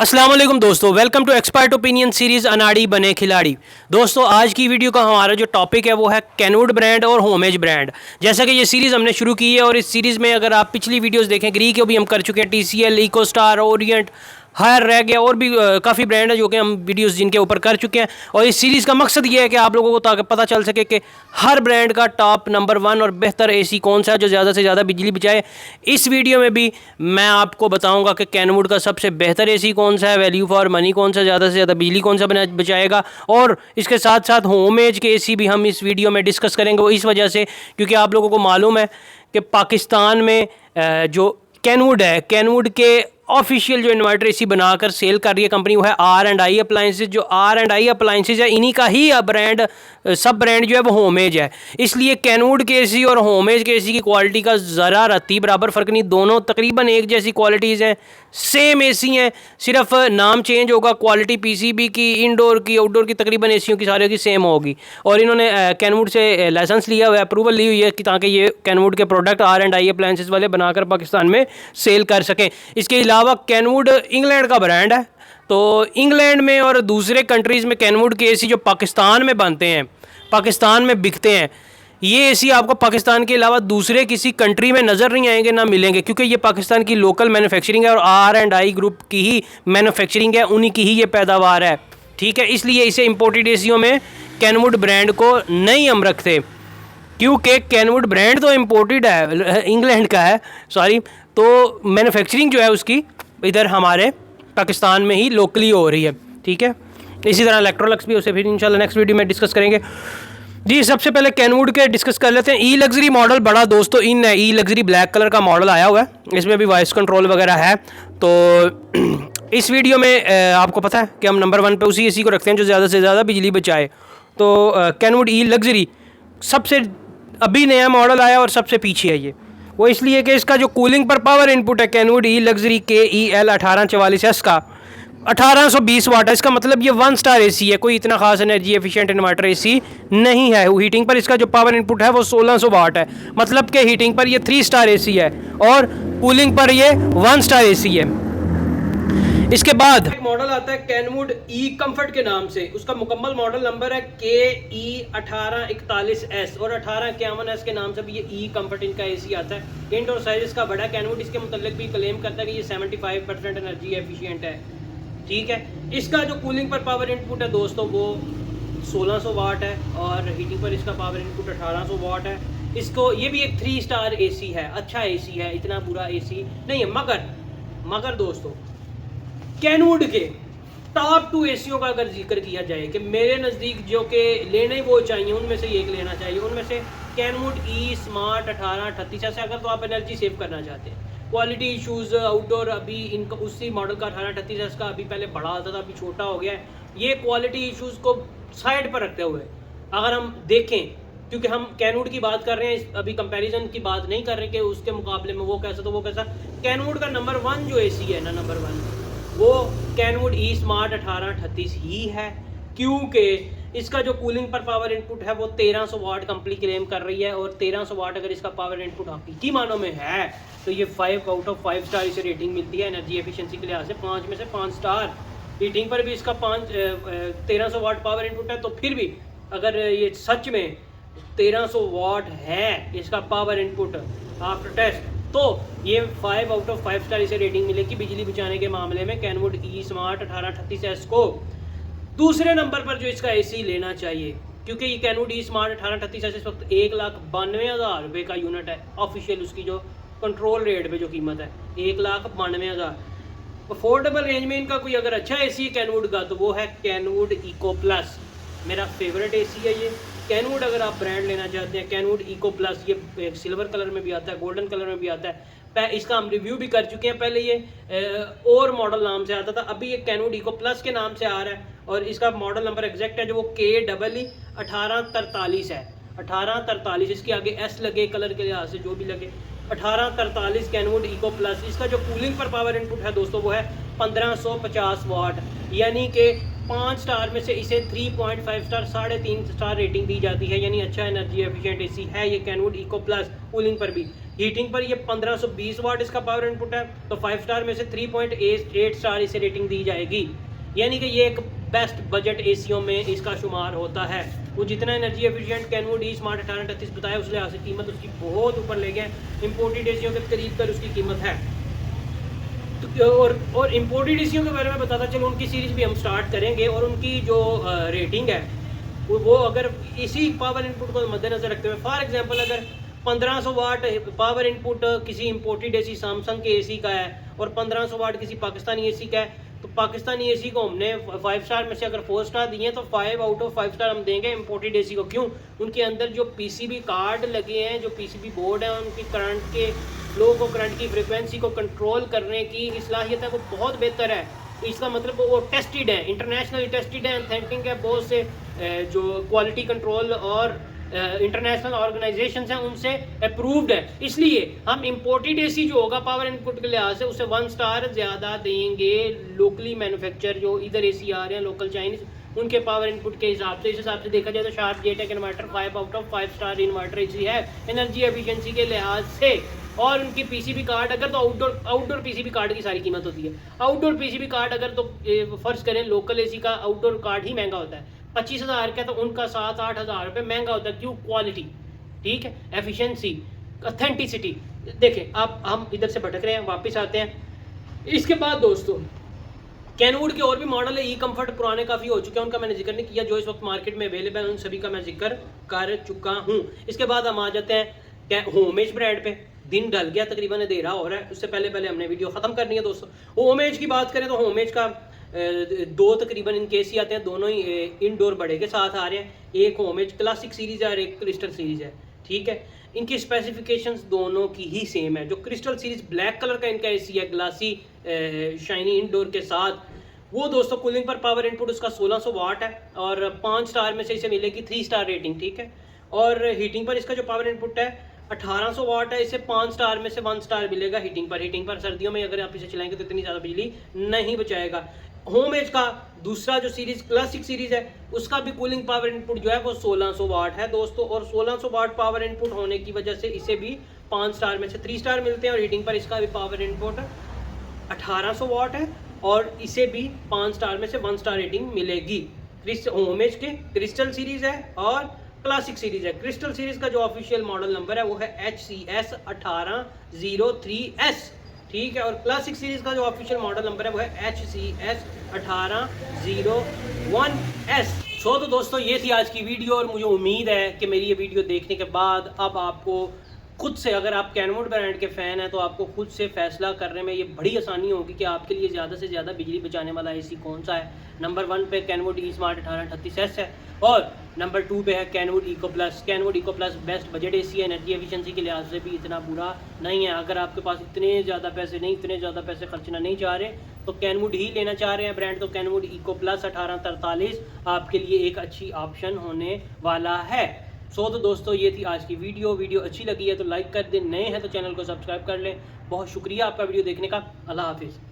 अस्सलाम वालेकुम दोस्तों, welcome to expert opinion series अनाड़ी बने खिलाड़ी। दोस्तों आज की वीडियो का हमारा जो टॉपिक है वो है कैनवुड ब्रांड और होमेज ब्रांड। जैसा कि ये सीरीज़ हमने शुरू की है और इस सीरीज़ में अगर आप पिछली वीडियोस देखें, ग्री के भी हम कर चुके हैं, TCL, इकोस्टार, ओरिएंट, हायर रह गया और भी काफ़ी ब्रांड है जो कि हम वीडियोस जिनके ऊपर कर चुके हैं। और इस सीरीज़ का मकसद ये है कि आप लोगों को ताकि पता चल सके कि हर ब्रांड का टॉप नंबर 1 और बेहतर AC कौन सा है जो ज़्यादा से ज़्यादा बिजली बचाए। इस वीडियो में भी मैं आपको बताऊंगा कि कैनवुड का सबसे बेहतर AC कौन सा है, वैल्यू फॉर मनी कौन सा, ज़्यादा से ज़्यादा बिजली कौन सा बचाएगा। और इसके साथ साथ होमेज के AC भी हम इस वीडियो में डिस्कस करेंगे। वो इस वजह से क्योंकि आप लोगों को मालूम है कि पाकिस्तान में जो कैनवुड है, कैनवुड के ऑफिशियल जो इन्वर्टर AC बनाकर सेल कर रही है कंपनी वो है R&I अप्लाइंसेज। जो R&I अप्लाइंसेज है इन्हीं का ही ब्रांड सब ब्रांड जो है वो होमेज है। इसलिए कैनवुड के AC और होमेज के AC की क्वालिटी का ज़रा रत्ती बराबर फ़र्क नहीं, दोनों तकरीबन एक जैसी क्वालिटीज़ हैं, सेम AC हैं, सिर्फ नाम चेंज होगा। क्वालिटी PCB की, इंडोर की, आउटडोर की, तकरीबन ACयों की सारे की सेम होगी। और इन्होंने कैनवुड से लाइसेंस लिया हुआ है, अप्रूवल ली हुई है कि ताकि ये कैनवुड के प्रोडक्ट R&I अप्लाइंसेज वाले बनाकर पाकिस्तान में सेल कर सकें। इसके अलावा कैनवुड इंग्लैंड का ब्रांड है, तो इंग्लैंड में और दूसरे कंट्रीज़ में कैनवुड के AC जो पाकिस्तान में बनते हैं, पाकिस्तान में बिकते हैं, ये AC आपको पाकिस्तान के अलावा दूसरे किसी कंट्री में नज़र नहीं आएंगे, ना मिलेंगे, क्योंकि ये पाकिस्तान की लोकल मैन्युफैक्चरिंग है और R&I ग्रुप की ही मैन्युफैक्चरिंग है, उन्हीं की ही ये पैदावार है। ठीक है, इसलिए इसे इम्पोर्टेड ACयों में कैनवुड ब्रांड को नहीं हम रखते, क्योंकि कैनवुड ब्रांड तो इम्पोर्टेड है, इंग्लैंड का है, सॉरी, तो मैन्युफैक्चरिंग जो है उसकी इधर हमारे पाकिस्तान में ही लोकली हो रही है। ठीक है, इसी तरह इलेक्ट्रोलक्स भी, उसे फिर इंशाल्लाह नेक्स्ट वीडियो में डिस्कस करेंगे। जी सबसे पहले कैनवुड के डिस्कस कर लेते हैं। ई लग्जरी मॉडल बड़ा दोस्तों इन है, ई लग्जरी ब्लैक कलर का मॉडल आया हुआ है, इसमें भी वॉइस कंट्रोल वगैरह है। तो इस वीडियो में आपको पता है कि हम नंबर 1 पे उसी AC को रखते हैं जो ज़्यादा से ज़्यादा बिजली बचाए। तो कैनवुड ई लग्जरी सबसे अभी नया मॉडल आया और सबसे पीछे है ये, वो इसलिए कि इसका जो कूलिंग पर पावर इनपुट है कैनवुड ई लग्जरी KEL 1844S का 1820 वाट है। इसका मतलब ये 1 स्टार AC है, कोई इतना खास एनर्जी एफिशिएंट इन्वर्टर AC नहीं है। हीटिंग पर इसका जो पावर इनपुट है वो 1600 वाट है, मतलब कि हीटिंग पर ये 3 स्टार AC है और कूलिंग पर ये 1 स्टार AC है। इसके बाद एक मॉडल आता है कैनवुड ई कंफर्ट के नाम से, उसका मुकम्मल मॉडल नंबर है KE 1841S और 1851S के नाम से भी ये ई कंफर्ट इनका AC आता है। इंट और साइज इसका बड़ा। कैनवुड इसके मुतल्लिक भी क्लेम करता है कि ये 75% एनर्जी एफिशिएंट है। ठीक है, इसका जो कूलिंग पर पावर इनपुट है दोस्तों वो 1600 वाट है और हीटिंग पर इसका पावर इनपुट 1800 वाट है। इसको ये भी एक 3 स्टार AC है, अच्छा AC है, इतना बुरा AC नहीं है। मगर दोस्तों कैनवुड के टॉप 2 ACयों का अगर जिक्र किया जाए कि मेरे नज़दीक जो कि लेने वो चाहिए, उनमें से एक लेना चाहिए, उनमें से कैनवुड ई स्मार्ट 1838 है। अगर तो आप एनर्जी सेव करना चाहते हैं, क्वालिटी इशूज़ आउटडोर अभी इनका उसी मॉडल का 1838 का अभी पहले बड़ा आता था, अभी छोटा हो गया है। ये क्वालिटी इशूज़ को साइड पर रखते हुए अगर हम देखें, क्योंकि हम कैनवुड की बात कर रहे हैं, अभी कंपैरिजन की बात नहीं कर रहे कि उसके मुकाबले में वो कैसा तो वो कैसा। कैनवुड का नंबर 1 जो AC है ना, नंबर 1 वो कैनवुड ई स्मार्ट 1838 ही है, क्योंकि इसका जो कूलिंग पर पावर इनपुट है वो 1300 वाट कंपनी क्लेम कर रही है। और 1300 वाट अगर इसका पावर इनपुट हकीकी मानों में है तो ये 5 आउट ऑफ 5 स्टार इसे रेटिंग मिलती है एनर्जी एफिशिएंसी के लिहाज से, 5 में से 5 स्टार। हीटिंग पर भी इसका 1300 वाट पावर इनपुट है, तो फिर भी अगर ये सच में 1300 वाट है इसका पावर इनपुट आफ्टर टेस्ट, तो ये 5 आउट ऑफ 5 स्टार इसे रेटिंग मिलेगी बिजली बचाने के मामले में कैनवुड ई स्मार्ट 1838S को। दूसरे नंबर पर जो इसका AC लेना चाहिए, क्योंकि ये कैनवुड ई स्मार्ट 1838S इस वक्त 1,92,000 रुपये का यूनिट है। ऑफिशियल उसकी जो कंट्रोल रेट पे जो कीमत है 1,92,000। अफोर्डेबल रेंज में इनका कोई अगर अच्छा AC है कैनवुड का तो वो है कैनवुड इको प्लस, मेरा फेवरेट AC है ये। कैनवुड अगर आप ब्रांड लेना चाहते हैं, कैनवुड इको प्लस, ये सिल्वर कलर में भी आता है, गोल्डन कलर में भी आता है। इसका हम रिव्यू भी कर चुके हैं, पहले ये और मॉडल नाम से आता था, अभी ये कैनवुड इको प्लस के नाम से आ रहा है। और इसका मॉडल नंबर एग्जैक्ट है जो वो KEE 1843 है, 1843। इसके आगे S लगे कलर के लिहाज से, जो भी लगे, 1843 कैनवुड इको प्लस। इसका जो कूलिंग पर पावर इनपुट है दोस्तों वो है 1550 वाट, यानी कि 5 स्टार में से इसे 3.5 स्टार 3.5 स्टार रेटिंग दी जाती है, यानी अच्छा एनर्जी एफिशिएंट एसी है ये कैनवुड इको प्लस। कूलिंग पर भी, हीटिंग पर ये 1520 वाट इसका पावर इनपुट है, तो 5 स्टार में से 3.8 स्टार इसे रेटिंग दी जाएगी, यानी कि ये एक बेस्ट बजट एसीओं में इसका शुमार होता है। वो जितना एनर्जी एफिशिएंट कैनवुड ई स्मार्ट 1838 बताया उस लिहाज से कीमत उसकी बहुत ऊपर ले गए, इम्पोर्टेड एसीओं के करीब कर उसकी कीमत है। तो और इम्पोर्टेड एसीओं के बारे में बताता चलो, उनकी सीरीज़ भी हम स्टार्ट करेंगे और उनकी जो रेटिंग है वो अगर इसी पावर इनपुट को मद्देनजर रखते हुए, फॉर एग्जांपल अगर 1500 वाट पावर इनपुट किसी इम्पोर्टेड एसी सैमसंग के एसी का है और 1500 वाट किसी पाकिस्तानी एसी का है, तो पाकिस्तानी एसी को हमने 5 स्टार में से अगर 4 स्टार दिए हैं तो 5 आउट ऑफ 5 स्टार हम देंगे इम्पोर्टेड एसी को। क्यों? उनके अंदर जो पीसीबी कार्ड लगे हैं, जो पीसीबी बोर्ड है, उनकी करंट के फ्लो को, करंट की फ्रिक्वेंसी को कंट्रोल करने की सलाहियत है वो बहुत बेहतर है। इसका मतलब वो टेस्टेड है, इंटरनेशनली टेस्टेड है, ऑथेंटिक है, बहुत से जो क्वालिटी कंट्रोल और इंटरनेशनल ऑर्गेनाइजेशंस हैं उनसे अप्रूव्ड है। इसलिए हम इम्पोर्टेड एसी जो होगा पावर इनपुट के लिहाज से उसे 1 स्टार ज़्यादा देंगे लोकली मैन्युफैक्चर जो इधर एसी आ रहे हैं लोकल चाइनीज, उनके पावर इनपुट के हिसाब से। इस हिसाब से देखा जाए तो Sharp JTech inverter 5 out of 5 star inverter AC है एनर्जी एफिशिएंसी के लिहाज से। और उनकी पीसीबी कार्ड अगर तो आउटडोर पीसीबी कार्ड की सारी कीमत होती है। आउटडोर पीसीबी कार्ड अगर तो फर्ज करें लोकल एसी का आउटडोर कार्ड ही महंगा होता है, 25,000 का, तो उनका 7-8 हज़ार रुपये महंगा होता है। क्यों? क्वालिटी, ठीक है, एफिशिएंसी, ऑथेंटिसिटी। देखें आप, हम इधर से भटक रहे हैं, वापस आते हैं। इसके बाद दोस्तों कैनवुड के और भी मॉडल है, ई कम्फर्ट पुराने काफ़ी हो चुके हैं, उनका मैंने जिक्र नहीं किया, जो इस वक्त मार्केट में अवेलेबल है उन सभी का मैं जिक्र कर चुका हूँ। इसके बाद हम आ जाते हैं होमेज ब्रांड पे। दिन ढल गया, तकरीबन अंधेरा हो रहा है, उससे पहले हमने वीडियो ख़त्म करनी है दोस्तों। होमेज की बात करें तो होमेज का 2 तकरीबन इनके एसी आते हैं, दोनों ही इनडोर बड़े के साथ आ रहे हैं। एक होमेज क्लासिक सीरीज़ है और एक क्रिस्टल सीरीज़ है, ठीक है। इनकी स्पेसिफिकेशंस दोनों की ही सेम है। जो क्रिस्टल सीरीज़ ब्लैक कलर का इनका एसी है ग्लासी शाइनी इनडोर के साथ, वो दोस्तों कूलिंग पर पावर इनपुट उसका 1600 वाट है और 5 स्टार में से इसे मिलेगी 3 स्टार रेटिंग, ठीक है। और हीटिंग पर इसका जो पावर इनपुट है 1800 वाट है, इसे 5 स्टार में से 1 स्टार मिलेगा हीटिंग पर सर्दियों में अगर आप इसे चलाएंगे तो इतनी ज़्यादा बिजली नहीं बचाएगा। होमेज का दूसरा जो सीरीज़ क्लासिक सीरीज़ है उसका भी कूलिंग पावर इनपुट जो है वो 1600 वाट है दोस्तों, और 1600 वाट पावर इनपुट होने की वजह से इसे भी 5 स्टार में से 3 स्टार मिलते हैं। और हीटिंग पर इसका भी पावर इनपुट 1800 वाट है और इसे भी 5 स्टार में से 1 स्टार रेटिंग मिलेगी। होमेज के क्रिस्टल सीरीज़ है और क्लासिक सीरीज़ है। क्रिस्टल सीरीज़ का जो ऑफिशियल मॉडल नंबर है वो है HCS 1803S, ठीक है। और क्लासिक सीरीज़ का जो ऑफिशियल मॉडल नंबर है वो है HCS 1801S। तो दोस्तों ये थी आज की वीडियो, और मुझे उम्मीद है कि मेरी ये वीडियो देखने के बाद अब आपको खुद से, अगर आप कैनवुड ब्रांड के फ़ैन हैं तो आपको खुद से फ़ैसला करने में ये बड़ी आसानी होगी कि आपके लिए ज़्यादा से ज़्यादा बिजली बचाने वाला एसी कौन सा है। नंबर 1 पे कैनवुड ई स्मार्ट 1838S है और नंबर 2 पे है Kenwood eco plus. Kenwood eco plus best budget AC है, एनर्जी एफिशिएंसी के लिहाज से भी इतना बुरा नहीं है। अगर आपके पास इतने ज़्यादा पैसे खर्चना नहीं चाह रहे तो कैनवुड ही लेना चाह रहे हैं ब्रांड, तो कैनवुड इको प्लस 1843 आपके लिए एक अच्छी ऑप्शन होने वाला है। तो दोस्तों ये थी आज की वीडियो अच्छी लगी है तो लाइक कर दें, नए हैं तो चैनल को सब्सक्राइब कर लें। बहुत शुक्रिया आपका वीडियो देखने का। अल्लाह हाफिज़।